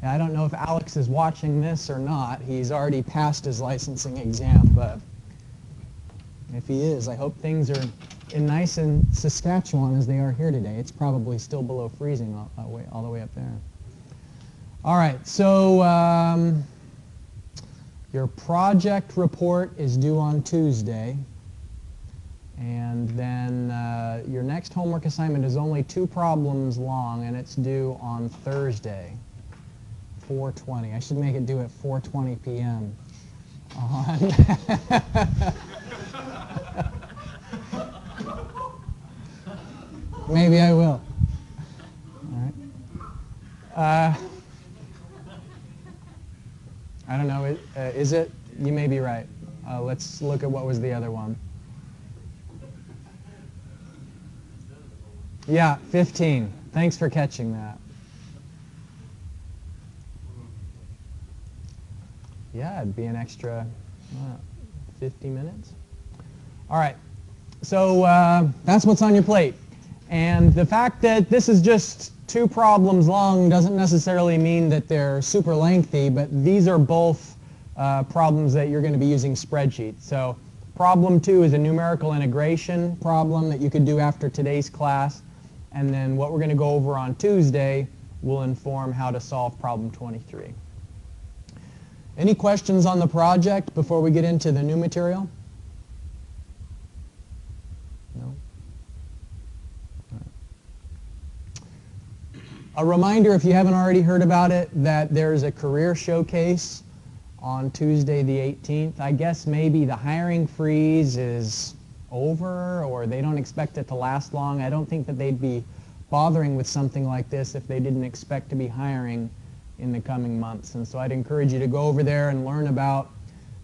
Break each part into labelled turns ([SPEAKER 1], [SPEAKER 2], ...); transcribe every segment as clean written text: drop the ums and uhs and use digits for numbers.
[SPEAKER 1] I don't know if Alex is watching this or not. He's already passed his licensing exam, but if he is, I hope things are nice in Saskatchewan as they are here today. It's probably still below freezing all the way up there. All right, so your project report is due on Tuesday, and then your next homework assignment is only 2 problems long, and it's due on Thursday, 4:20. I should make it due at 4:20 p.m. Maybe I will. All right. I don't know. Is it? You may be right. Let's look at what was the other one. Yeah, 15. Thanks for catching that. Yeah, it'd be an extra 50 minutes. All right. So that's what's on your plate. And the fact that this is just 2 problems long doesn't necessarily mean that they're super lengthy, but these are both problems that you're going to be using spreadsheets. So problem 2 is a numerical integration problem that you could do after today's class. And then what we're going to go over on Tuesday will inform how to solve problem 23. Any questions on the project before we get into the new material? No? A reminder, if you haven't already heard about it, that there's a career showcase on Tuesday the 18th. I guess maybe the hiring freeze is over, or they don't expect it to last long. I don't think that they'd be bothering with something like this if they didn't expect to be hiring in the coming months. And so I'd encourage you to go over there and learn about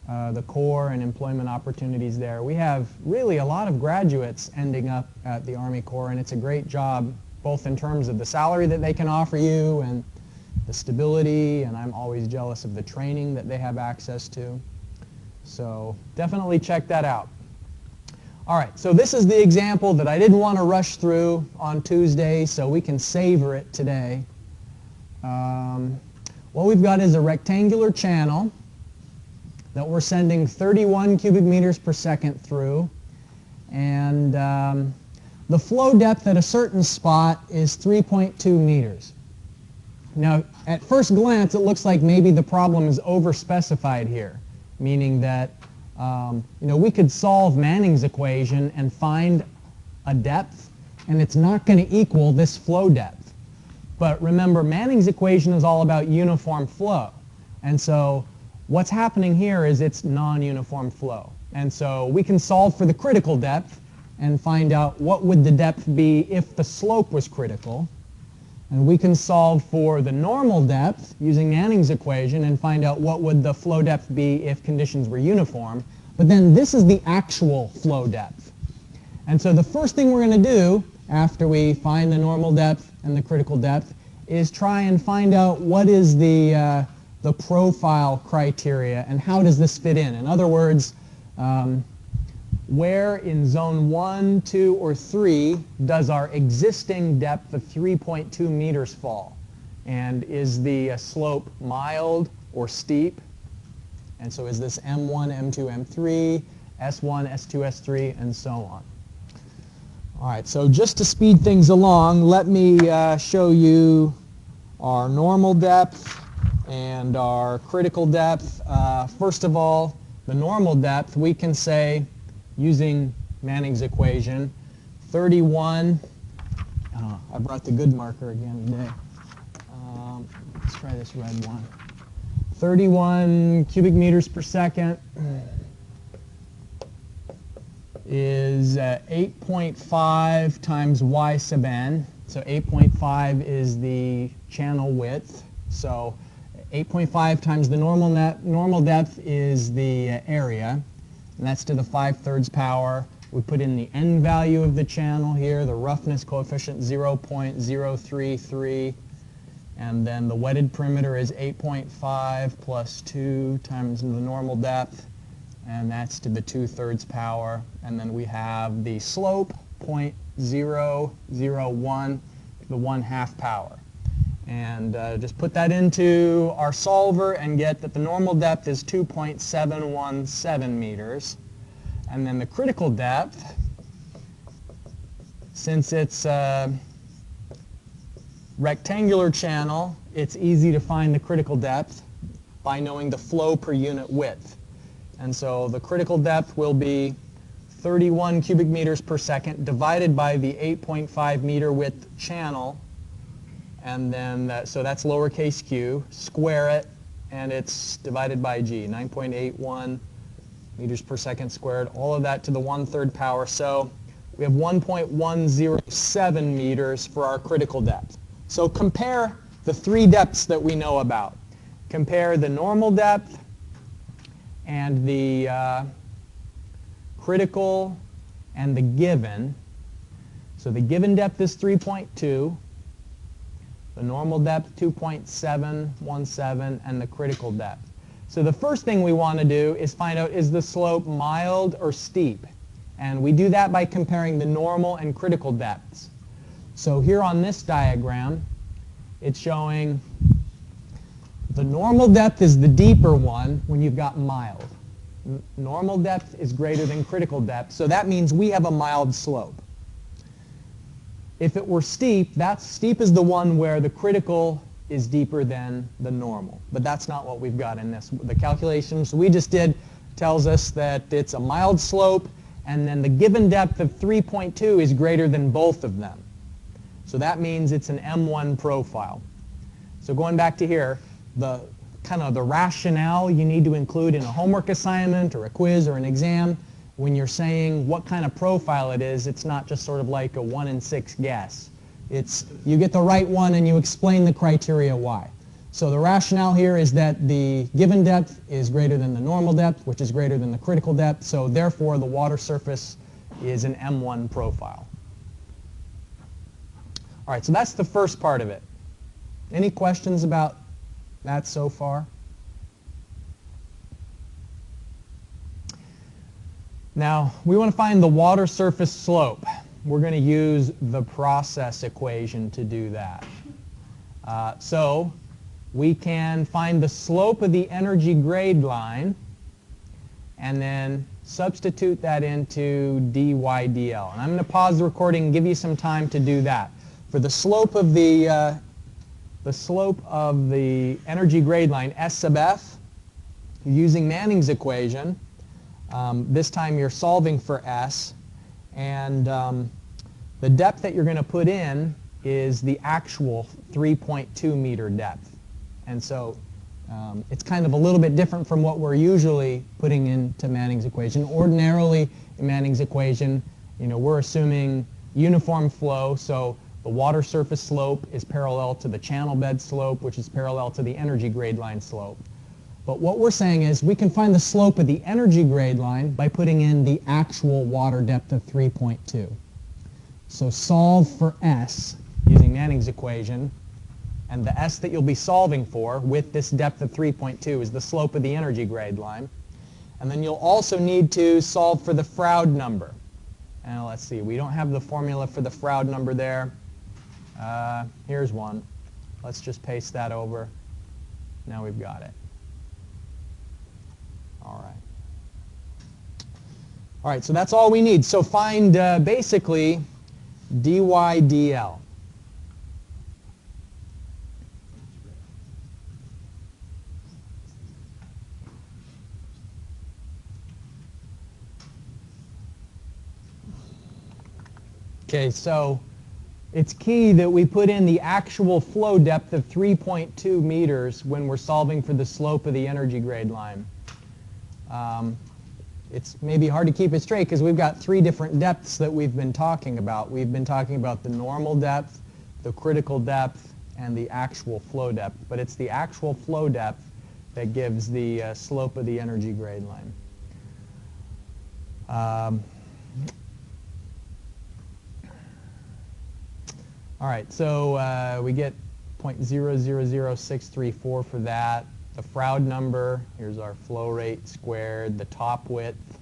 [SPEAKER 1] the Corps and employment opportunities there. We have really a lot of graduates ending up at the Army Corps, and it's a great job, both in terms of the salary that they can offer you and the stability, and I'm always jealous of the training that they have access to. So definitely check that out. All right, so this is the example that I didn't want to rush through on Tuesday, so we can savor it today. What we've got is a rectangular channel that we're sending 31 cubic meters per second through, and the flow depth at a certain spot is 3.2 meters. Now, at first glance, it looks like maybe the problem is overspecified here, meaning that we could solve Manning's equation and find a depth, and it's not going to equal this flow depth. But remember, Manning's equation is all about uniform flow. And so what's happening here is it's non-uniform flow. And so we can solve for the critical depth and find out what would the depth be if the slope was critical. And we can solve for the normal depth using Manning's equation and find out what would the flow depth be if conditions were uniform. But then this is the actual flow depth. And so the first thing we're going to do after we find the normal depth and the critical depth is try and find out what is the profile criteria and how does this fit in. In other words, where in zone 1, 2, or 3 does our existing depth of 3.2 meters fall? And is the slope mild or steep? And so is this M1, M2, M3, S1, S2, S3, and so on? All right, so just to speed things along, let me show you our normal depth and our critical depth. First of all, the normal depth, we can say, using Manning's equation, 31, I brought the good marker again today. Let's try this red one. 31 cubic meters per second is 8.5 times y sub n. So 8.5 is the channel width. So 8.5 times the normal depth is the area, and that's to the 5/3 power. We put in the n value of the channel here, the roughness coefficient 0.033, and then the wetted perimeter is 8.5 plus 2 times the normal depth, and that's to the 2/3 power. And then we have the slope, 0.001, the 1/2 power. And just put that into our solver and get that the normal depth is 2.717 meters. And then the critical depth, since it's a rectangular channel, it's easy to find the critical depth by knowing the flow per unit width. And so the critical depth will be 31 cubic meters per second divided by the 8.5 meter width channel. And then, so that's lowercase q, square it, and it's divided by g, 9.81 meters per second squared, all of that to the 1/3 power. So we have 1.107 meters for our critical depth. So compare the three depths that we know about. Compare the normal depth and the critical and the given. So the given depth is 3.2. The normal depth 2.717, and the critical depth. So the first thing we want to do is find out, is the slope mild or steep? And we do that by comparing the normal and critical depths. So here on this diagram, it's showing the normal depth is the deeper one when you've got mild. Normal depth is greater than critical depth, so that means we have a mild slope. If it were steep, steep is the one where the critical is deeper than the normal. But that's not what we've got in this. The calculations we just did tells us that it's a mild slope, and then the given depth of 3.2 is greater than both of them. So that means it's an M1 profile. So going back to here, the kind of the rationale you need to include in a homework assignment or a quiz or an exam, when you're saying what kind of profile it is, it's not just sort of like a 1 in 6 guess. It's you get the right one and you explain the criteria why. So the rationale here is that the given depth is greater than the normal depth, which is greater than the critical depth, so therefore the water surface is an M1 profile. All right, so that's the first part of it. Any questions about that so far? Now, we want to find the water surface slope. We're going to use the process equation to do that. So we can find the slope of the energy grade line and then substitute that into dy dl. And I'm going to pause the recording and give you some time to do that. For the slope of the energy grade line, S sub f, using Manning's equation. This time you're solving for S, and the depth that you're going to put in is the actual 3.2 meter depth. And so it's kind of a little bit different from what we're usually putting into Manning's equation. Ordinarily, in Manning's equation, we're assuming uniform flow, so the water surface slope is parallel to the channel bed slope, which is parallel to the energy grade line slope. But what we're saying is we can find the slope of the energy grade line by putting in the actual water depth of 3.2. So solve for S using Manning's equation, and the S that you'll be solving for with this depth of 3.2 is the slope of the energy grade line. And then you'll also need to solve for the Froude number. And let's see, we don't have the formula for the Froude number there. Here's one. Let's just paste that over. Now we've got it. All right, so that's all we need. So find basically dy dl. Okay, so it's key that we put in the actual flow depth of 3.2 meters when we're solving for the slope of the energy grade line. It's maybe hard to keep it straight because we've got three different depths that we've been talking about. We've been talking about the normal depth, the critical depth, and the actual flow depth. But it's the actual flow depth that gives the slope of the energy grade line. All right, so we get 0.000634 for that. The Froude number, here's our flow rate squared, the top width,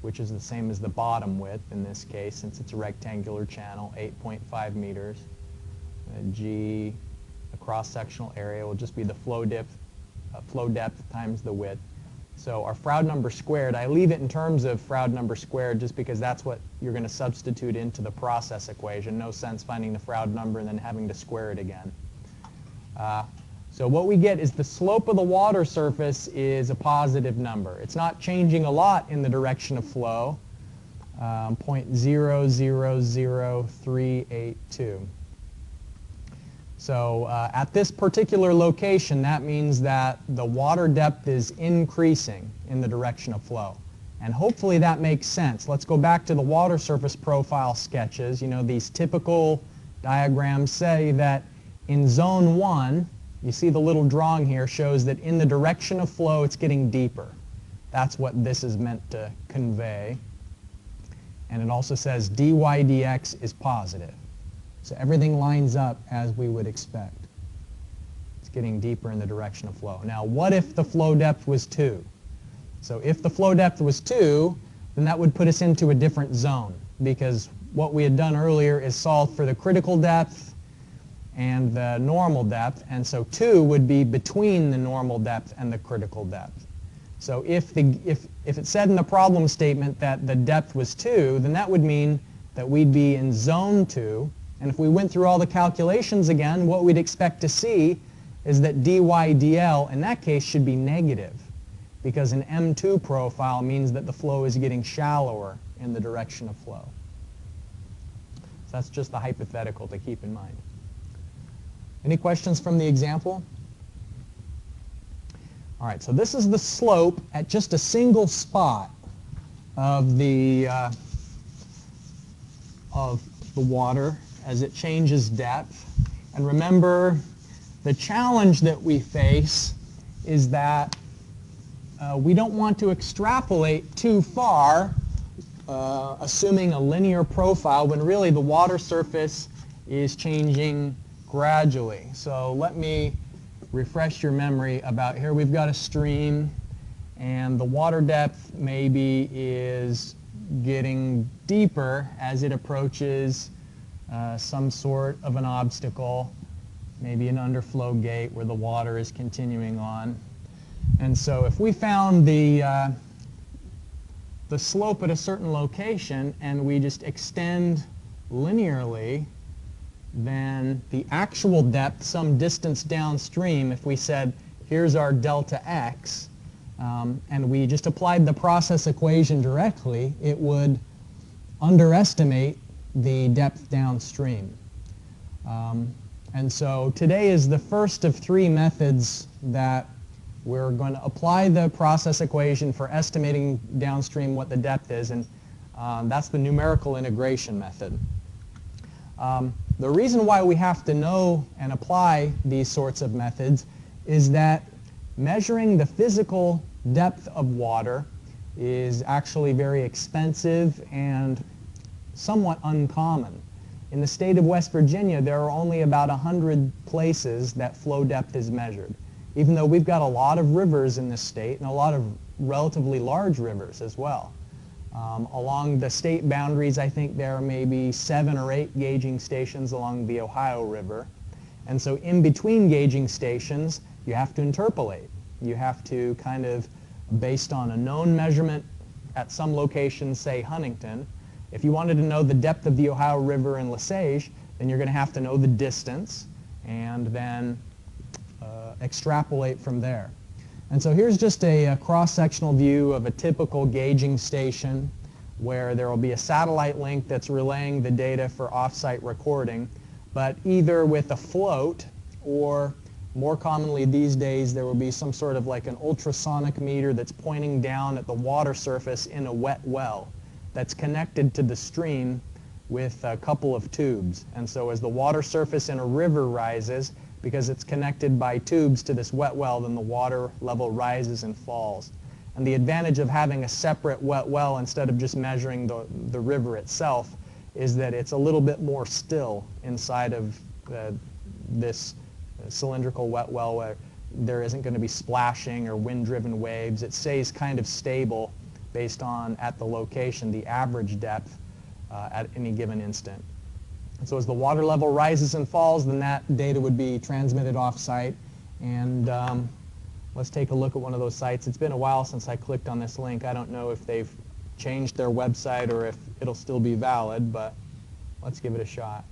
[SPEAKER 1] which is the same as the bottom width in this case, since it's a rectangular channel, 8.5 meters. G across cross-sectional area will just be the flow depth times the width. So our Froude number squared, I leave it in terms of Froude number squared just because that's what you're going to substitute into the process equation. No sense finding the Froude number and then having to square it again. So what we get is the slope of the water surface is a positive number. It's not changing a lot in the direction of flow, 0.000382. So at this particular location, that means that the water depth is increasing in the direction of flow. And hopefully that makes sense. Let's go back to the water surface profile sketches. You know, these typical diagrams say that in zone 1, you see the little drawing here shows that in the direction of flow it's getting deeper. That's what this is meant to convey. And it also says dy dx is positive. So everything lines up as we would expect. It's getting deeper in the direction of flow. Now what if the flow depth was 2? So if the flow depth was 2, then that would put us into a different zone, because what we had done earlier is solve for the critical depth and the normal depth, and so 2 would be between the normal depth and the critical depth. So if it said in the problem statement that the depth was 2, then that would mean that we'd be in zone 2, and if we went through all the calculations again, what we'd expect to see is that dy dl in that case should be negative, because an M2 profile means that the flow is getting shallower in the direction of flow. So that's just the hypothetical to keep in mind. Any questions from the example? All right, so this is the slope at just a single spot of the water as it changes depth. And remember, the challenge that we face is that we don't want to extrapolate too far, assuming a linear profile, when really the water surface is changing gradually. So let me refresh your memory about here. We've got a stream, and the water depth maybe is getting deeper as it approaches some sort of an obstacle, maybe an underflow gate where the water is continuing on. And so if we found the slope at a certain location and we just extend linearly, then the actual depth some distance downstream, if we said here's our delta x, and we just applied the process equation directly, it would underestimate the depth downstream. And so today is the first of 3 methods that we're going to apply the process equation for estimating downstream what the depth is, and that's the numerical integration method. The reason why we have to know and apply these sorts of methods is that measuring the physical depth of water is actually very expensive and somewhat uncommon. In the state of West Virginia, there are only about 100 places that flow depth is measured, even though we've got a lot of rivers in this state and a lot of relatively large rivers as well. Along the state boundaries, I think there are maybe 7 or 8 gauging stations along the Ohio River. And so in between gauging stations, you have to interpolate. You have to kind of, based on a known measurement at some location, say Huntington, if you wanted to know the depth of the Ohio River in Lesage, then you're going to have to know the distance and then extrapolate from there. And so here's just a cross-sectional view of a typical gauging station where there will be a satellite link that's relaying the data for off-site recording, but either with a float or more commonly these days there will be some sort of like an ultrasonic meter that's pointing down at the water surface in a wet well that's connected to the stream with a couple of tubes. And so as the water surface in a river rises, because it's connected by tubes to this wet well, then the water level rises and falls. And the advantage of having a separate wet well instead of just measuring the river itself is that it's a little bit more still inside of this cylindrical wet well, where there isn't going to be splashing or wind-driven waves. It stays kind of stable based on, at the location, the average depth at any given instant. And so as the water level rises and falls, then that data would be transmitted off-site. And let's take a look at one of those sites. It's been a while since I clicked on this link. I don't know if they've changed their website or if it'll still be valid, but let's give it a shot.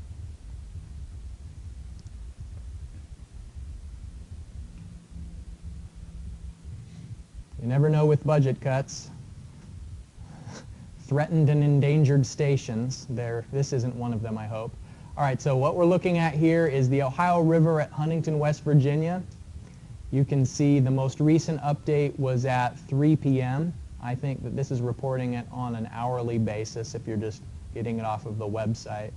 [SPEAKER 1] You never know with budget cuts. Threatened and endangered stations. This isn't one of them, I hope. All right, so what we're looking at here is the Ohio River at Huntington, West Virginia. You can see the most recent update was at 3 p.m. I think that this is reporting it on an hourly basis if you're just getting it off of the website.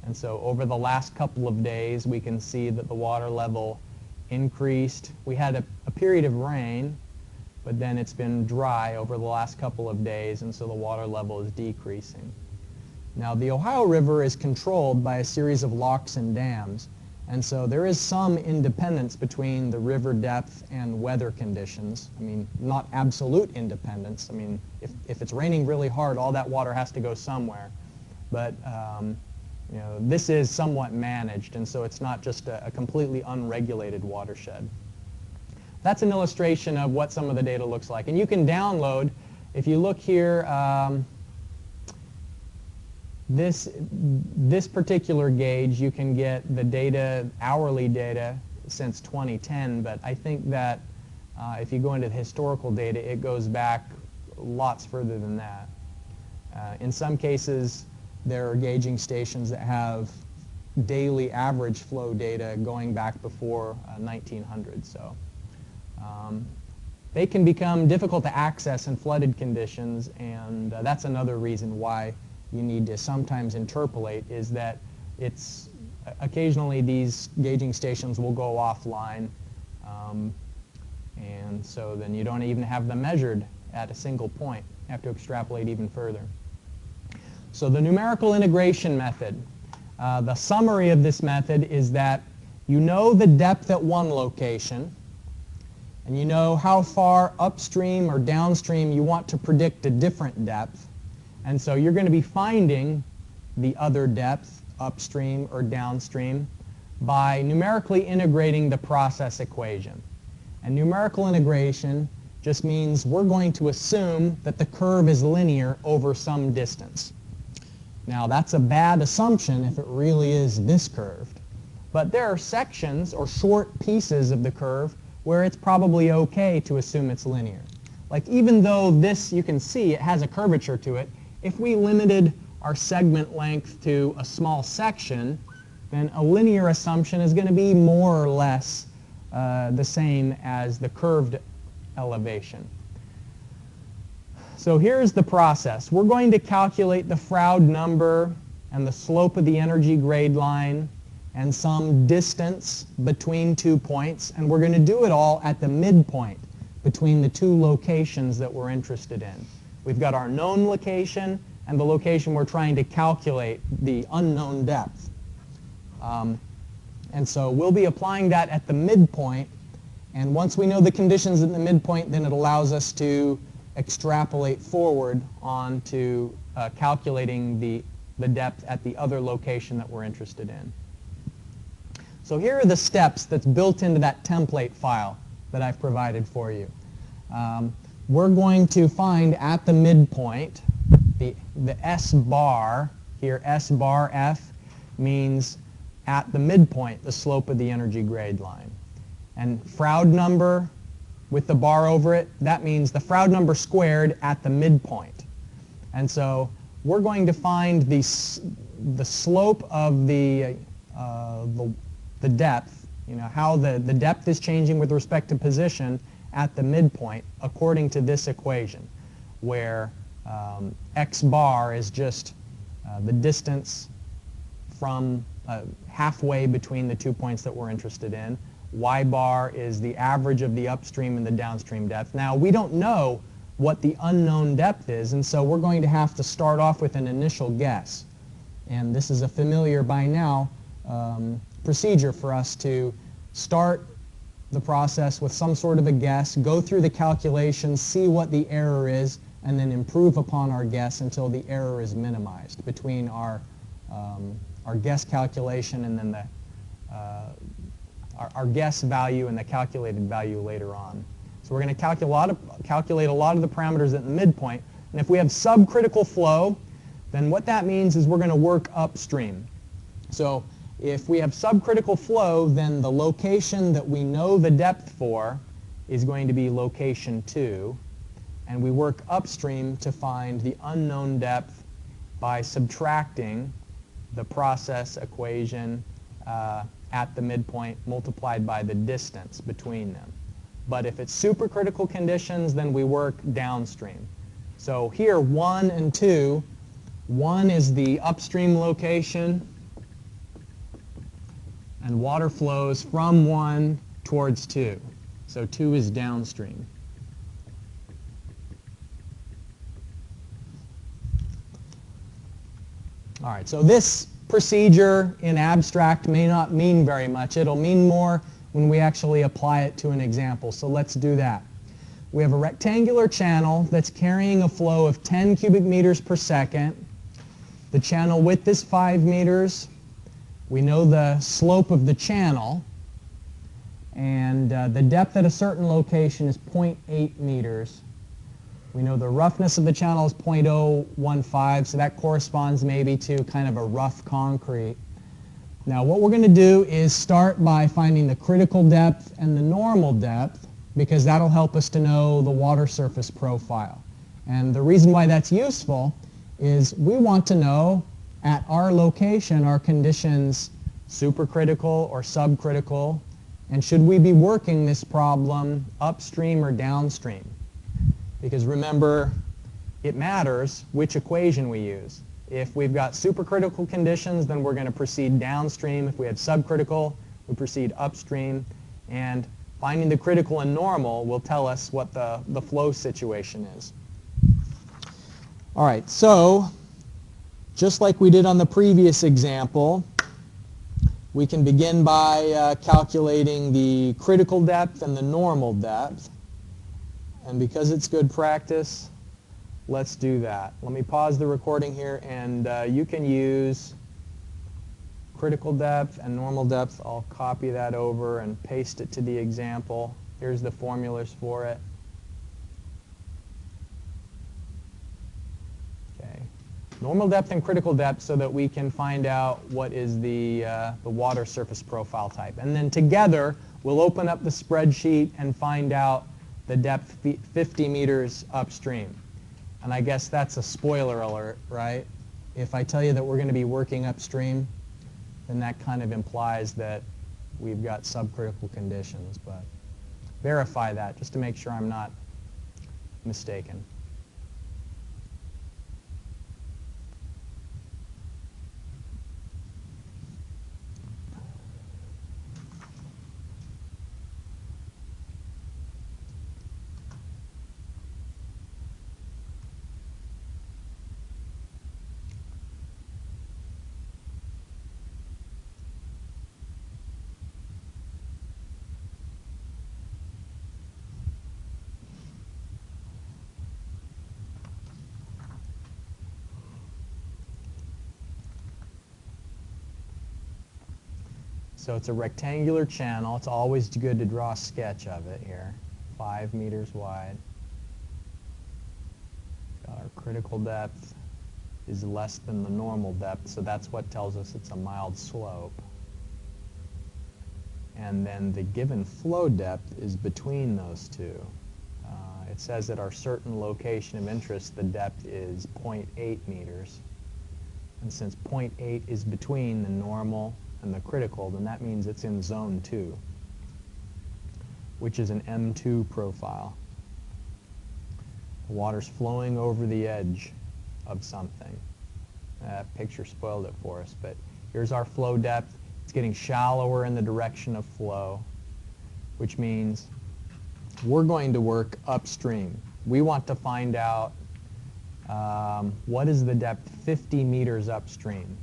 [SPEAKER 1] And so over the last couple of days, we can see that the water level increased. We had a period of rain, but then it's been dry over the last couple of days, and so the water level is decreasing. Now, the Ohio River is controlled by a series of locks and dams, and so there is some independence between the river depth and weather conditions. I mean, not absolute independence. I mean, if it's raining really hard, all that water has to go somewhere. But you know, this is somewhat managed, and so it's not just a completely unregulated watershed. That's an illustration of what some of the data looks like. And you can download, if you look here, this particular gauge, you can get the data, hourly data, since 2010. But I think that if you go into the historical data, it goes back lots further than that. In some cases, there are gauging stations that have daily average flow data going back before 1900. So. They can become difficult to access in flooded conditions, and that's another reason why you need to sometimes interpolate, is that it's occasionally these gauging stations will go offline, and so then you don't even have them measured at a single point. You have to extrapolate even further. So the numerical integration method, the summary of this method is that you know the depth at one location, and you know how far upstream or downstream you want to predict a different depth. And so you're going to be finding the other depth, upstream or downstream, by numerically integrating the process equation. And numerical integration just means we're going to assume that the curve is linear over some distance. Now, that's a bad assumption if it really is this curved. But there are sections or short pieces of the curve where it's probably okay to assume it's linear. Like, even though this, you can see it has a curvature to it, if we limited our segment length to a small section, then a linear assumption is going to be more or less the same as the curved elevation. So here's the process. We're going to calculate the Froude number and the slope of the energy grade line and some distance between 2 points, and we're going to do it all at the midpoint between the two locations that we're interested in. We've got our known location and the location we're trying to calculate the unknown depth. And so we'll be applying that at the midpoint, and once we know the conditions at the midpoint, then it allows us to extrapolate forward on to calculating the depth at the other location that we're interested in. So here are the steps that's built into that template file that I've provided for you. We're going to find at the midpoint the S bar here, S bar F means at the midpoint the slope of the energy grade line. And Froude number with the bar over it, that means the Froude number squared at the midpoint. And so we're going to find the slope of the depth, you know, how the depth is changing with respect to position at the midpoint according to this equation, where x bar is just the distance from halfway between the 2 points that we're interested in. Y bar is the average of the upstream and the downstream depth. Now, we don't know what the unknown depth is, and so we're going to have to start off with an initial guess. And this is a familiar by now procedure for us to start the process with some sort of a guess, go through the calculations, see what the error is, and then improve upon our guess until the error is minimized between our our guess calculation and then our guess value and the calculated value later on. So we're going to calculate a lot of the parameters at the midpoint. And if we have subcritical flow, then what that means is we're going to work upstream. So if we have subcritical flow, then the location that we know the depth for is going to be location 2. And we work upstream to find the unknown depth by subtracting the process equation at the midpoint multiplied by the distance between them. But if it's supercritical conditions, then we work downstream. So here, 1 and 2, 1 is the upstream location, and water flows from 1 towards 2. So 2 is downstream. All right, so this procedure in abstract may not mean very much. It'll mean more when we actually apply it to an example. So let's do that. We have a rectangular channel that's carrying a flow of 10 cubic meters per second. The channel width is 5 meters. We know the slope of the channel. And the depth at a certain location is 0.8 meters. We know the roughness of the channel is 0.015, so that corresponds maybe to kind of a rough concrete. Now what we're going to do is start by finding the critical depth and the normal depth, because that'll help us to know the water surface profile. And the reason why that's useful is we want to know at our location are conditions supercritical or subcritical, and should we be working this problem upstream or downstream? Because remember, it matters which equation we use. If we've got supercritical conditions, then we're going to proceed downstream. If we have subcritical, we proceed upstream. And finding the critical and normal will tell us what the flow situation is. All right, so just like we did on the previous example, we can begin by calculating the critical depth and the normal depth. And because it's good practice, let's do that. Let me pause the recording here, and you can use critical depth and normal depth. I'll copy that over and paste it to the example. Here's the formulas for it. Okay. Normal depth and critical depth so that we can find out what is the water surface profile type. And then together, we'll open up the spreadsheet and find out the depth 50 meters upstream. And I guess that's a spoiler alert, right? If I tell you that we're going to be working upstream, then that kind of implies that we've got subcritical conditions. But verify that just to make sure I'm not mistaken. So it's a rectangular channel. It's always good to draw a sketch of it here. 5 meters wide. Our critical depth is less than the normal depth, so that's what tells us it's a mild slope. And then the given flow depth is between those two. It says at our certain location of interest, the depth is 0.8 meters. And since 0.8 is between the normal and the critical, then that means it's in zone 2, which is an M2 profile. The water's flowing over the edge of something. That picture spoiled it for us, but here's our flow depth. It's getting shallower in the direction of flow, which means we're going to work upstream. We want to find out what is the depth 50 meters upstream.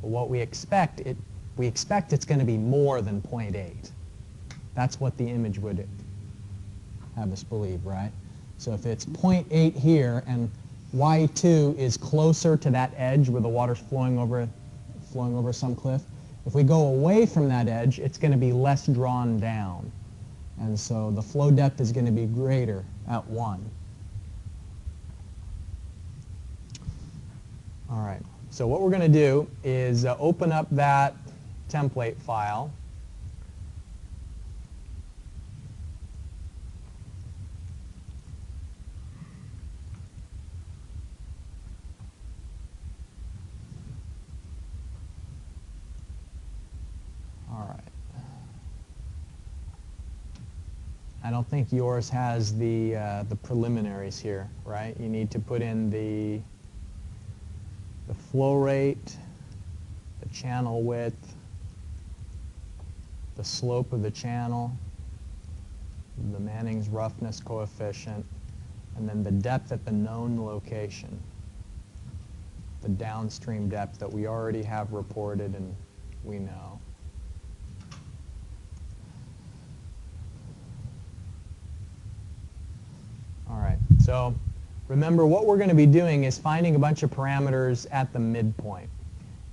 [SPEAKER 1] Well, what we expect it's going to be more than 0.8. That's what the image would have us believe, right? So if it's 0.8 here and Y2 is closer to that edge where the water's flowing over flowing over some cliff. If we go away from that edge, it's going to be less drawn down. And so the flow depth is going to be greater at 1. All right, so what we're going to do is open up that template file. All right. I don't think yours has the preliminaries here, right? You need to put in the flow rate, the channel width, the slope of the channel, the Manning's roughness coefficient, and then the depth at the known location, the downstream depth that we already have reported and we know. All right, so remember, what we're going to be doing is finding a bunch of parameters at the midpoint.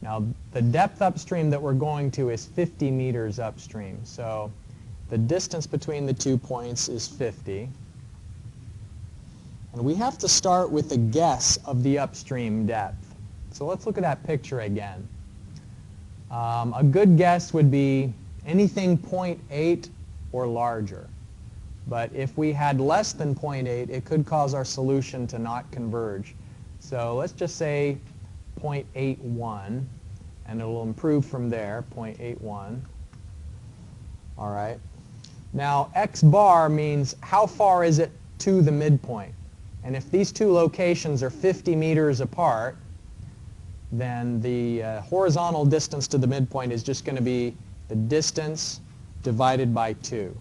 [SPEAKER 1] Now, the depth upstream that we're going to is 50 meters upstream. So the distance between the 2 points is 50. And we have to start with a guess of the upstream depth. So let's look at that picture again. A good guess would be anything 0.8 or larger. But if we had less than 0.8, it could cause our solution to not converge. So let's just say 0.81, and it'll improve from there, 0.81. All right. Now, x bar means how far is it to the midpoint. And if these two locations are 50 meters apart, then the horizontal distance to the midpoint is just going to be the distance divided by 2.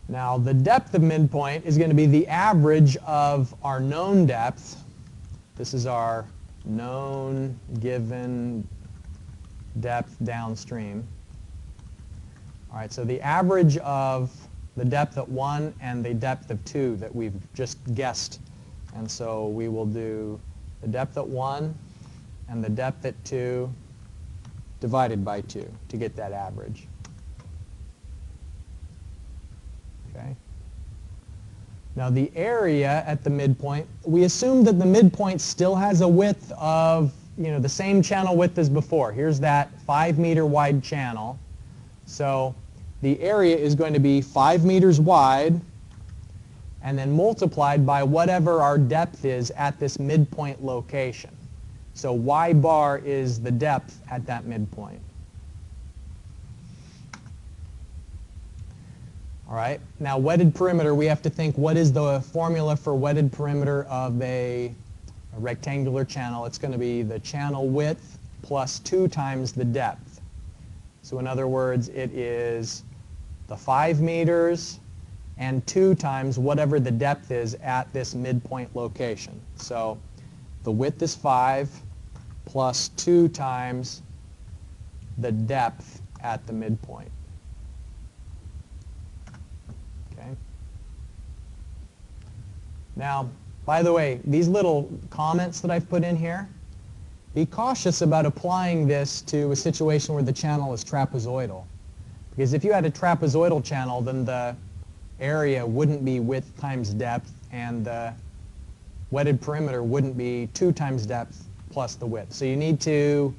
[SPEAKER 1] Now, the depth of midpoint is going to be the average of our known depth. This is our known given depth downstream. All right, so the average of the depth at 1 and the depth of 2 that we've just guessed. And so we will do the depth at 1 and the depth at 2 divided by 2 to get that average. Okay. Now the area at the midpoint, we assume that the midpoint still has a width of, the same channel width as before. Here's that 5 meter wide channel. So the area is going to be 5 meters wide and then multiplied by whatever our depth is at this midpoint location. So y bar is the depth at that midpoint. All right, now wetted perimeter, we have to think, what is the formula for wetted perimeter of a rectangular channel? It's going to be the channel width plus 2 times the depth. So in other words, it is the 5 meters and 2 times whatever the depth is at this midpoint location. So the width is 5 plus 2 times the depth at the midpoint. Now, by the way, these little comments that I've put in here, be cautious about applying this to a situation where the channel is trapezoidal. Because if you had a trapezoidal channel, then the area wouldn't be width times depth, and the wetted perimeter wouldn't be 2 times depth plus the width. So you need to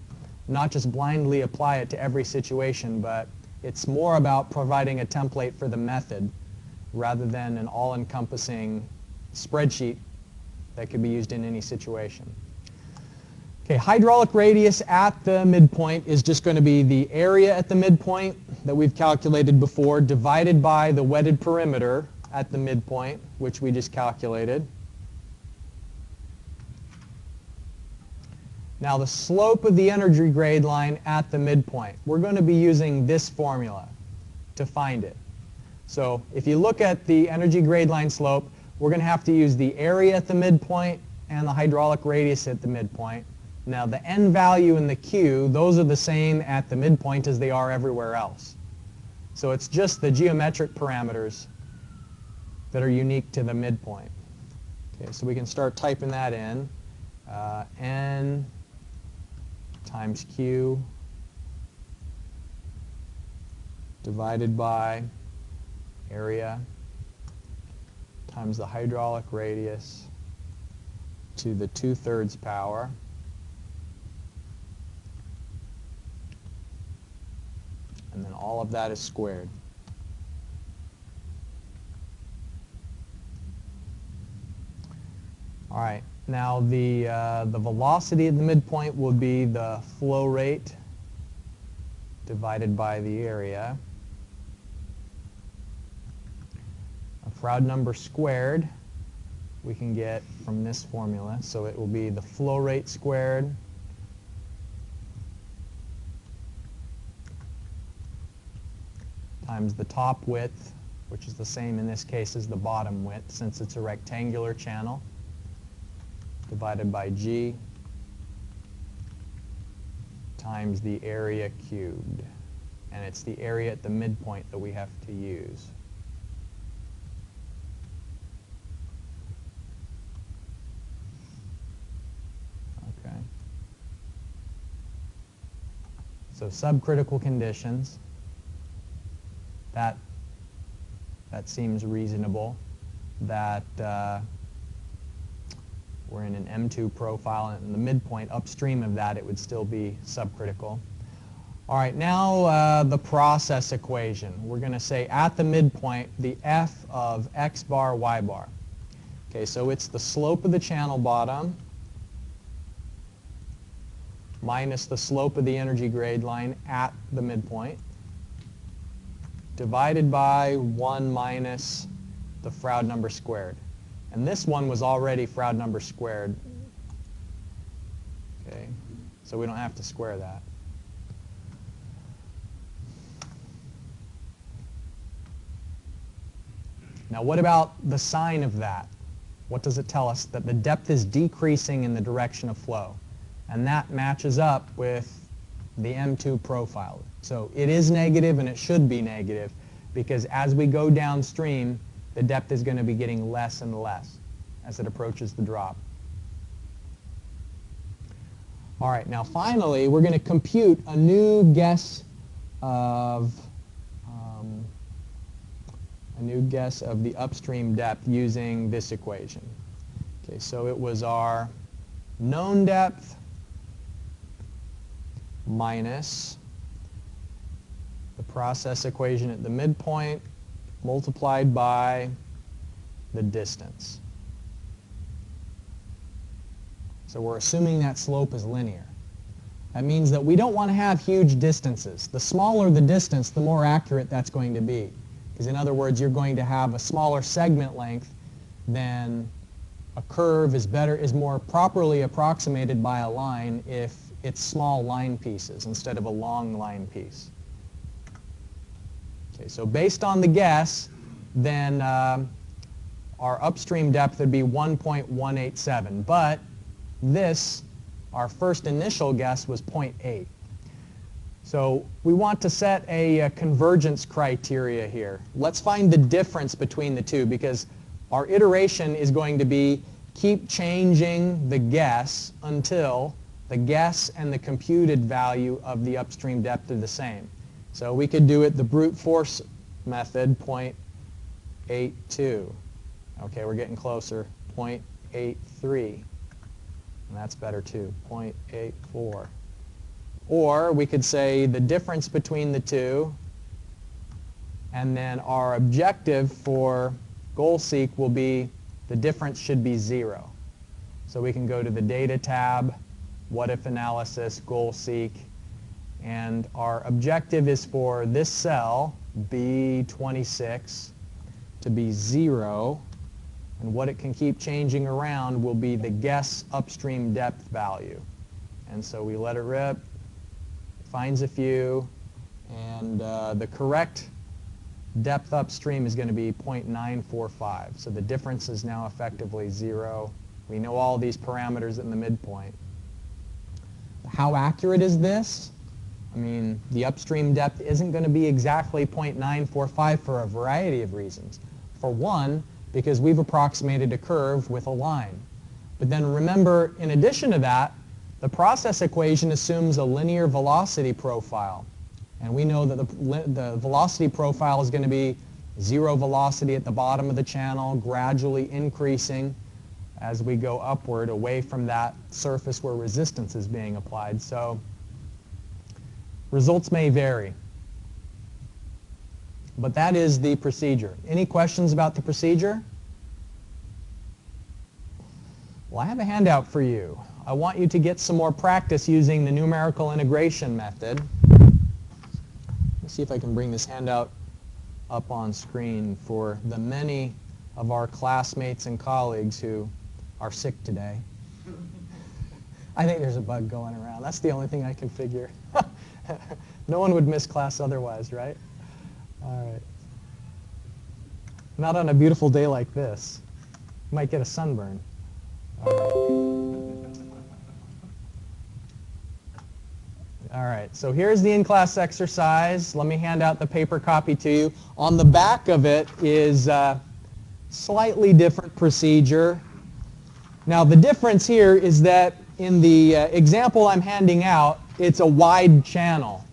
[SPEAKER 1] not just blindly apply it to every situation, but it's more about providing a template for the method rather than an all-encompassing spreadsheet that could be used in any situation. Okay, hydraulic radius at the midpoint is just going to be the area at the midpoint that we've calculated before divided by the wetted perimeter at the midpoint, which we just calculated. Now the slope of the energy grade line at the midpoint, we're going to be using this formula to find it. So if you look at the energy grade line slope, we're going to have to use the area at the midpoint and the hydraulic radius at the midpoint. Now the n value and the q, those are the same at the midpoint as they are everywhere else. So it's just the geometric parameters that are unique to the midpoint. Okay, so we can start typing that in. N times Q divided by area times the hydraulic radius to the 2/3 power and then all of that is squared. All right, now the velocity at the midpoint will be the flow rate divided by the area. A Froude number squared we can get from this formula, so it will be the flow rate squared times the top width, which is the same in this case as the bottom width since it's a rectangular channel, divided by G times the area cubed. And it's the area at the midpoint that we have to use. Okay. So subcritical conditions, that seems reasonable, that we're in an M2 profile, and in the midpoint upstream of that it would still be subcritical. All right, now the process equation. We're going to say at the midpoint the F of x bar, y bar. Okay, so it's the slope of the channel bottom minus the slope of the energy grade line at the midpoint divided by 1 minus the Froude number squared. And this one was already Froude number squared. Okay, so we don't have to square that. Now what about the sign of that? What does it tell us? That the depth is decreasing in the direction of flow. And that matches up with the M2 profile. So it is negative and it should be negative because as we go downstream, the depth is going to be getting less and less as it approaches the drop. All right, now finally we're going to compute a new guess of the upstream depth using this equation. Okay, so it was our known depth minus the process equation at the midpoint multiplied by the distance. So we're assuming that slope is linear. That means that we don't want to have huge distances. The smaller the distance, the more accurate that's going to be. Because in other words, you're going to have a smaller segment length than a curve is more properly approximated by a line if it's small line pieces instead of a long line piece. Okay, so based on the guess, then our upstream depth would be 1.187. But this, our first initial guess, was 0.8. So we want to set a convergence criteria here. Let's find the difference between the two because our iteration is going to be keep changing the guess until the guess and the computed value of the upstream depth are the same. So we could do it the brute force method, 0.82. Okay, we're getting closer, 0.83. And that's better too, 0.84. Or we could say the difference between the two, and then our objective for goal seek will be the difference should be 0. So we can go to the data tab, what if analysis, goal seek, and our objective is for this cell, B26, to be 0, and what it can keep changing around will be the guess upstream depth value. And so we let it rip, finds a few, and the correct depth upstream is going to be 0.945. So the difference is now effectively 0. We know all these parameters in the midpoint. How accurate is this? I mean, the upstream depth isn't going to be exactly 0.945 for a variety of reasons. For one, because we've approximated a curve with a line. But then remember, in addition to that, the process equation assumes a linear velocity profile. And we know that the velocity profile is going to be zero velocity at the bottom of the channel, gradually increasing as we go upward away from that surface where resistance is being applied. So results may vary. But that is the procedure. Any questions about the procedure? Well, I have a handout for you. I want you to get some more practice using the numerical integration method. Let's see if I can bring this handout up on screen for the many of our classmates and colleagues who are sick today. I think there's a bug going around. That's the only thing I can figure. No one would miss class otherwise, right? All right. Not on a beautiful day like this. You might get a sunburn. All right, so here's the in-class exercise. Let me hand out the paper copy to you. On the back of it is a slightly different procedure. Now the difference here is that in the example I'm handing out, it's a wide channel.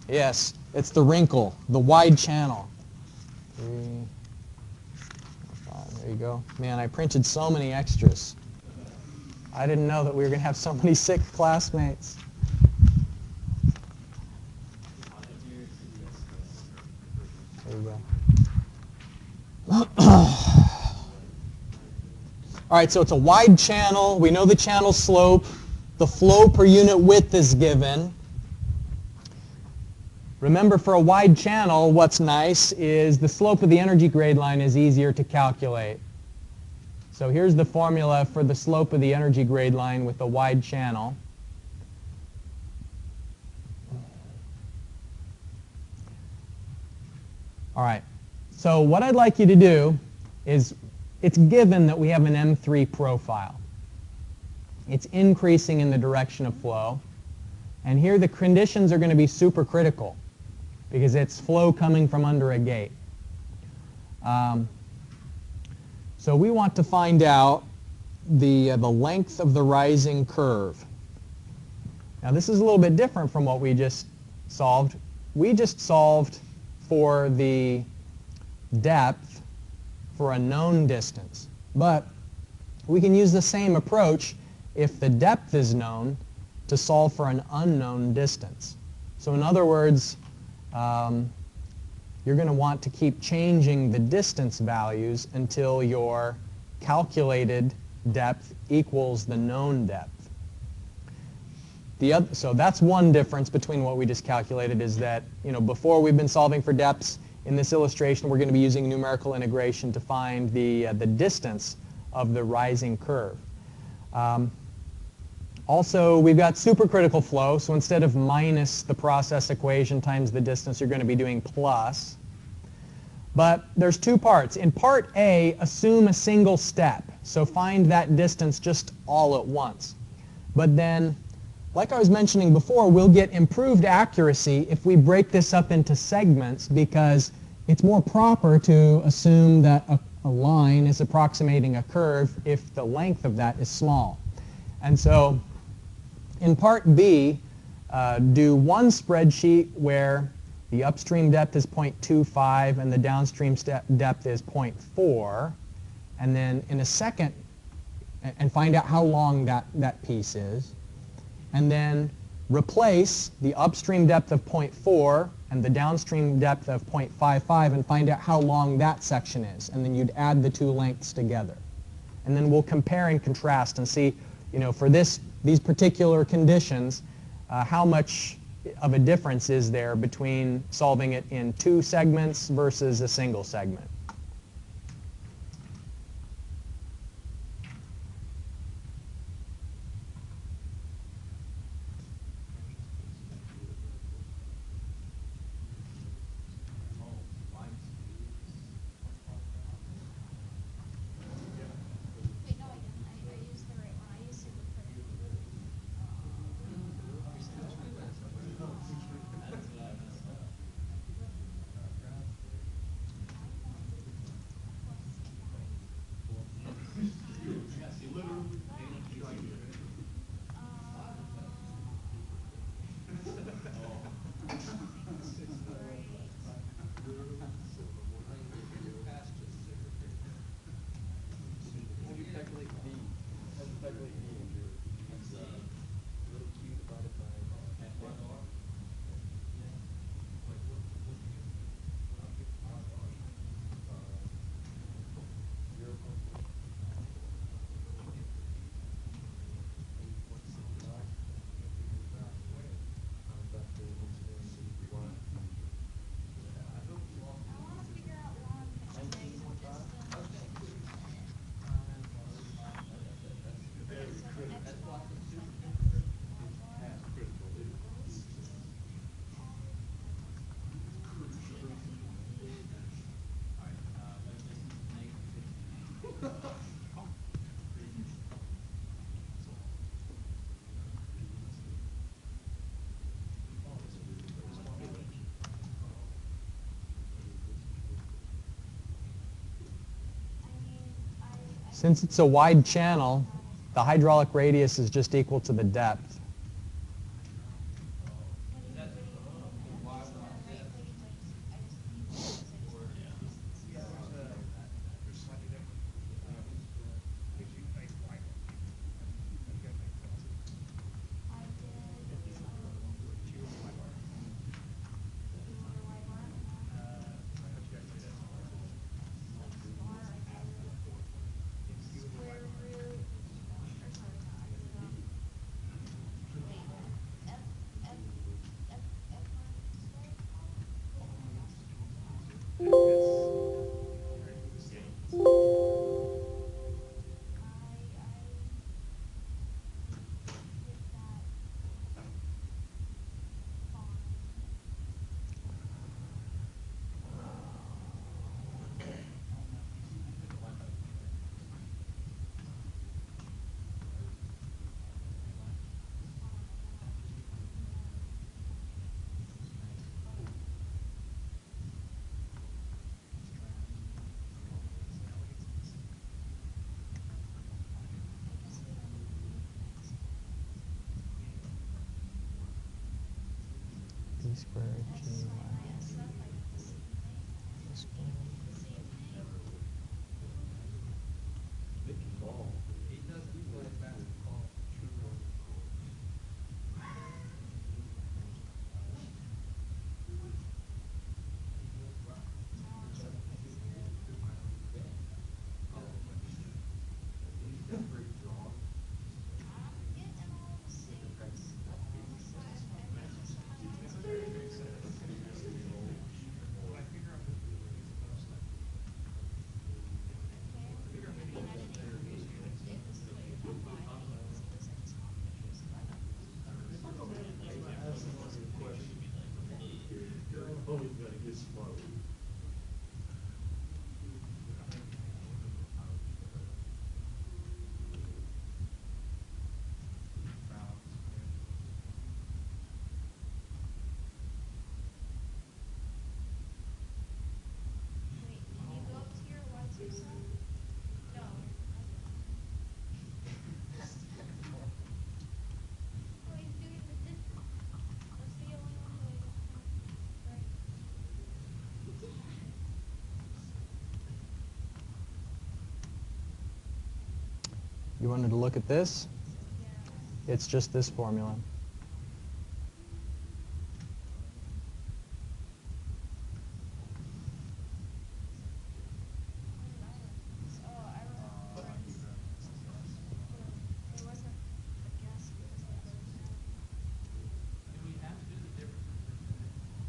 [SPEAKER 1] Yes, it's the wrinkle, the wide channel. 3, 4, 5, there you go. Man, I printed so many extras. I didn't know that we were going to have so many sick classmates. There you go. All right, so it's a wide channel. We know the channel slope. The flow per unit width is given. Remember, for a wide channel, what's nice is the slope of the energy grade line is easier to calculate. So here's the formula for the slope of the energy grade line with the wide channel. All right, so what I'd like you to do is, it's given that we have an M3 profile. It's increasing in the direction of flow. And here the conditions are going to be supercritical because it's flow coming from under a gate. So we want to find out the length of the rising curve. Now this is a little bit different from what we just solved. We just solved for the depth for a known distance. But we can use the same approach if the depth is known to solve for an unknown distance. So in other words, you're going to want to keep changing the distance values until your calculated depth equals the known depth. So that's one difference between what we just calculated, is that, before we've been solving for depths. In this illustration, we're going to be using numerical integration to find the distance of the rising curve. Also, we've got supercritical flow, so instead of minus the process equation times the distance, you're going to be doing plus. But there's two parts. In part A, assume a single step, so find that distance just all at once. But then, like I was mentioning before, we'll get improved accuracy if we break this up into segments, because it's more proper to assume that a line is approximating a curve if the length of that is small. And so in part B, do one spreadsheet where the upstream depth is 0.25 and the downstream depth is 0.4, and then in a second, and find out how long that piece is, and then replace the upstream depth of 0.4 and the downstream depth of 0.55 and find out how long that section is, and then you'd add the two lengths together. And then we'll compare and contrast and see, for these particular conditions, how much of a difference is there between solving it in two segments versus a single segment. Since it's a wide channel, the hydraulic radius is just equal to the depth. D squared G minus D squared. You wanted to look at this? It's just this formula.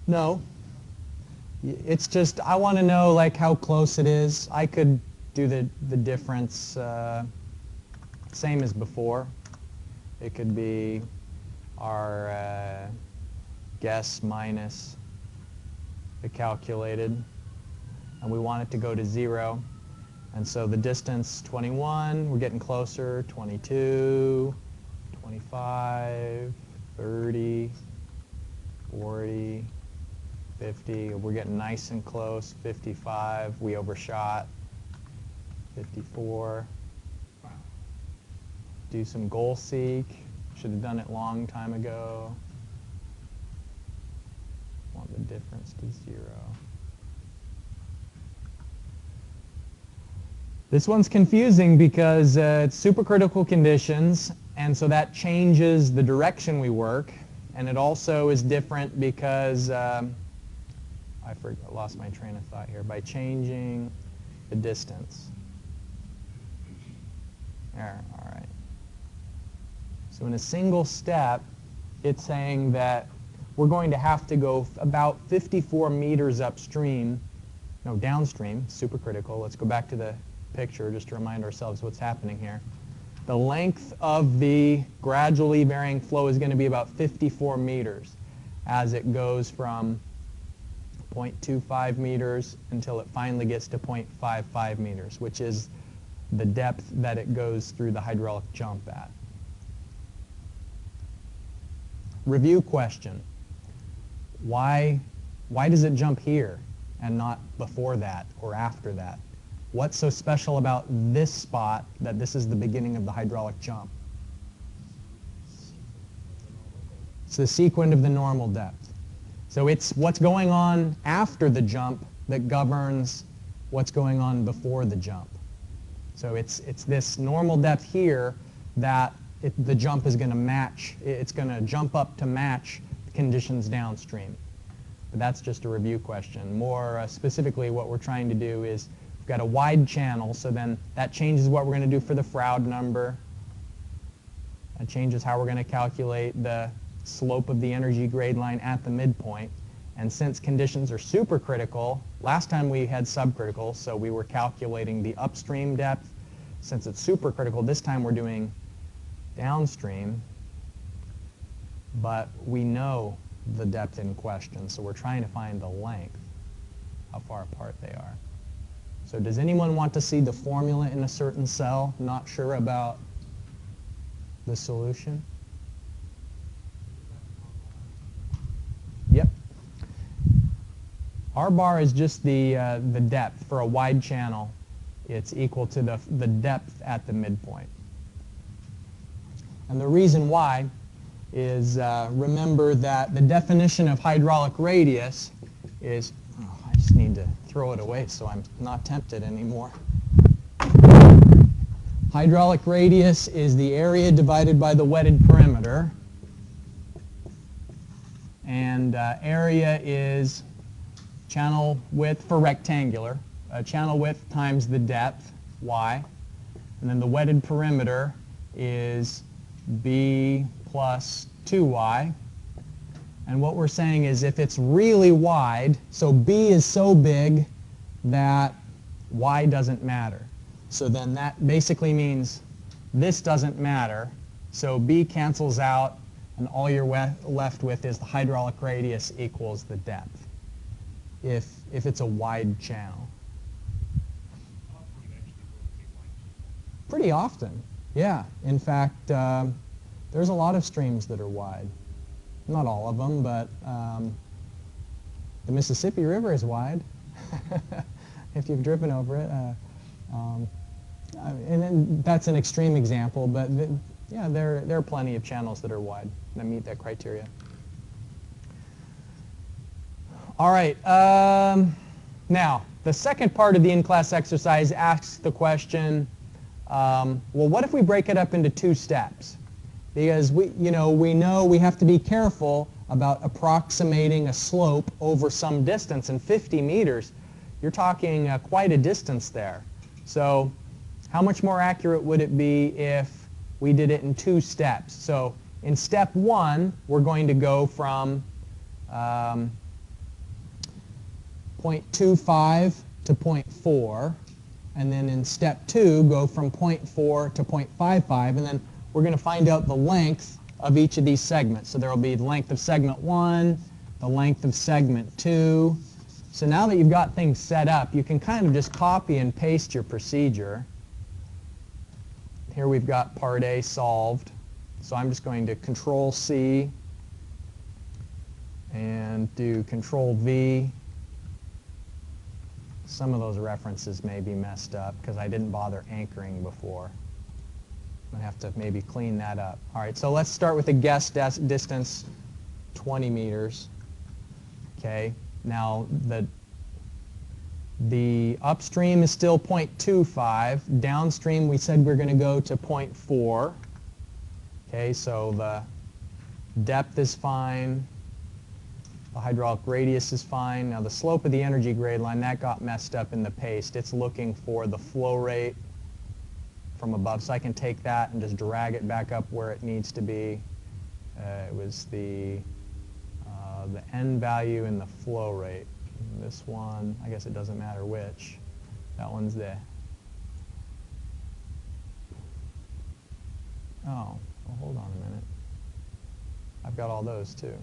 [SPEAKER 1] No. It's just, I want to know like how close it is. I could do the difference same as before. It could be our guess minus the calculated, and we want it to go to 0. And so the distance 21, we're getting closer, 22, 25, 30, 40, 50, we're getting nice and close, 55, we overshot, 54. Do some goal seek, should have done it long time ago. Want the difference to 0. This one's confusing because it's supercritical conditions, and so that changes the direction we work. And it also is different because, I lost my train of thought here, by changing the distance. There, all right. So in a single step, it's saying that we're going to have to go about 54 meters upstream, no, downstream, supercritical. Let's go back to the picture just to remind ourselves what's happening here. The length of the gradually varying flow is going to be about 54 meters as it goes from 0.25 meters until it finally gets to 0.55 meters, which is the depth that it goes through the hydraulic jump at. Review question. Why does it jump here and not before that or after that? What's so special about this spot that this is the beginning of the hydraulic jump? It's the sequence of the normal depth. So it's what's going on after the jump that governs what's going on before the jump. So it's this normal depth here that the jump is going to match. It's going to jump up to match conditions downstream. But that's just a review question. More specifically, what we're trying to do is we've got a wide channel, so then that changes what we're going to do for the Froude number. That changes how we're going to calculate the slope of the energy grade line at the midpoint. And since conditions are supercritical, last time we had subcritical, so we were calculating the upstream depth. Since it's supercritical, this time we're doing downstream, but we know the depth in question, so we're trying to find the length, how far apart they are. So does anyone want to see the formula in a certain cell? Not sure about the solution? Yep. R bar is just the depth for a wide channel. It's equal to the depth at the midpoint. And the reason why is remember that the definition of hydraulic radius is, I just need to throw it away so I'm not tempted anymore. Hydraulic radius is the area divided by the wetted perimeter. And area is channel width for rectangular, channel width times the depth, y. And then the wetted perimeter is b plus 2y. And what we're saying is if it's really wide, so b is so big that y doesn't matter. So then that basically means this doesn't matter. So b cancels out, and all you're left with is the hydraulic radius equals the depth if it's a wide channel. Pretty often, yeah. In fact, there's a lot of streams that are wide. Not all of them, but the Mississippi River is wide if you've driven over it. And then that's an extreme example, but yeah, there are plenty of channels that are wide that meet that criteria. All right. Now, the second part of the in-class exercise asks the question, well, what if we break it up into two steps? Because we know we have to be careful about approximating a slope over some distance, and 50 meters, you're talking quite a distance there. So how much more accurate would it be if we did it in two steps? So in step one, we're going to go from 0.25 to 0.4, and then in step two, go from 0.4 to 0.55, and then we're going to find out the length of each of these segments. So there will be the length of segment 1, the length of segment 2. So now that you've got things set up, you can kind of just copy and paste your procedure. Here we've got part A solved. So I'm just going to Control C and do Control V. Some of those references may be messed up because I didn't bother anchoring before. I'm going to have to maybe clean that up. All right, so let's start with a guess distance, 20 meters. Okay, now the upstream is still 0.25. Downstream, we said we're going to go to 0.4. Okay, so the depth is fine. The hydraulic radius is fine. Now the slope of the energy grade line, that got messed up in the paste. It's looking for the flow rate from above. So I can take that and just drag it back up where it needs to be. It was the end value and the flow rate. This one, I guess it doesn't matter which. That one's the Oh, well, hold on a minute. I've got all those too.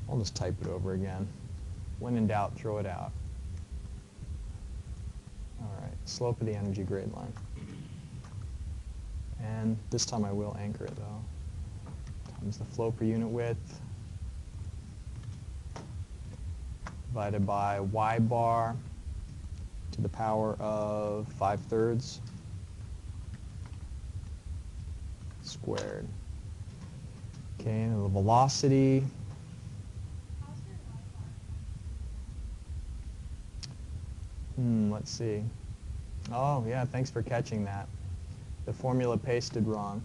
[SPEAKER 1] I'll just type it over again. When in doubt, throw it out. All right, slope of the energy grade line. And this time I will anchor it though. Times the flow per unit width divided by y bar to the power of 5/3 squared. Okay, and the velocity. Let's see. Oh, yeah, thanks for catching that. The formula pasted wrong.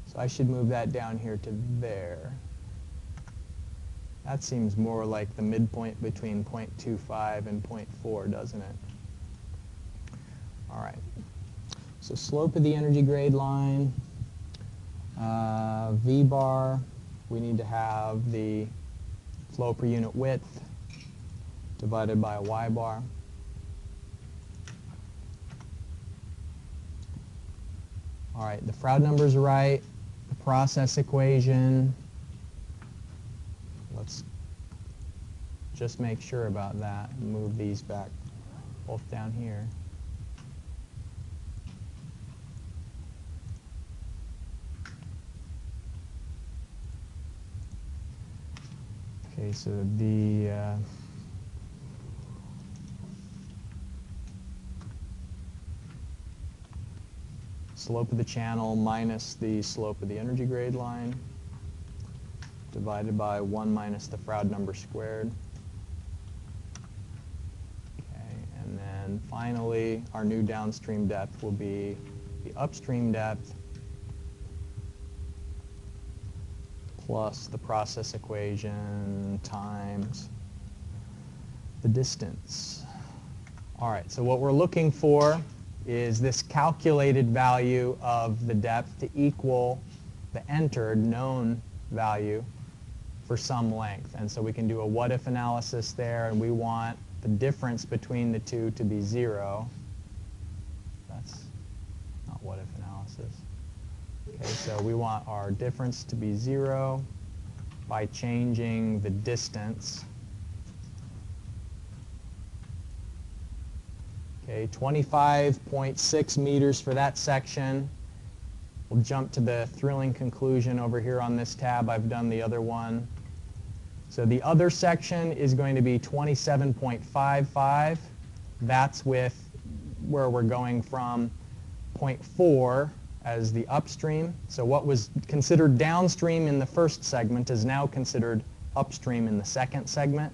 [SPEAKER 1] So I should move that down here to there. That seems more like the midpoint between 0.25 and 0.4, doesn't it? All right. So slope of the energy grade line, V bar, we need to have the flow per unit width divided by a y bar. All right, the Froude number's right, the process equation. Let's just make sure about that and move these back both down here. Okay, so the slope of the channel minus the slope of the energy grade line divided by 1 minus the Froude number squared. Okay, and then finally our new downstream depth will be the upstream depth plus the process equation times the distance. All right, so what we're looking for is this calculated value of the depth to equal the entered known value for some length. And so we can do a what-if analysis there, and we want the difference between the two to be 0. That's not what-if analysis. Okay, so we want our difference to be 0 by changing the distance. Okay, 25.6 meters for that section. We'll jump to the thrilling conclusion over here on this tab. I've done the other one. So the other section is going to be 27.55. That's with where we're going from 0.4 as the upstream. So what was considered downstream in the first segment is now considered upstream in the second segment.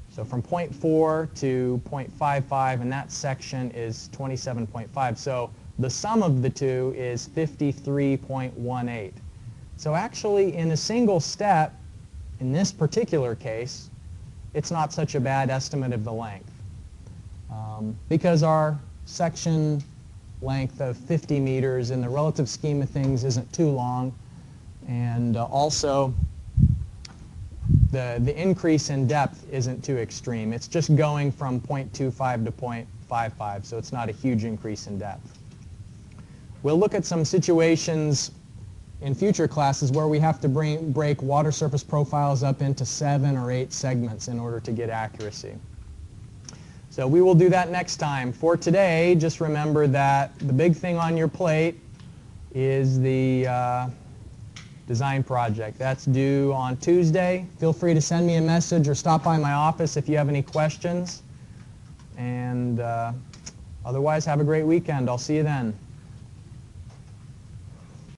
[SPEAKER 1] So from 0.4 to 0.55, and that section is 27.5. So the sum of the two is 53.18. So actually, in a single step, in this particular case, it's not such a bad estimate of the length. Because our section length of 50 meters in the relative scheme of things isn't too long, and also the increase in depth isn't too extreme. It's just going from 0.25 to 0.55, so it's not a huge increase in depth. We'll look at some situations in future classes where we have to break water surface profiles up into 7 or 8 segments in order to get accuracy. So we will do that next time. For today, just remember that the big thing on your plate is the design project. That's due on Tuesday. Feel free to send me a message or stop by my office if you have any questions. And otherwise, have a great weekend. I'll see you then.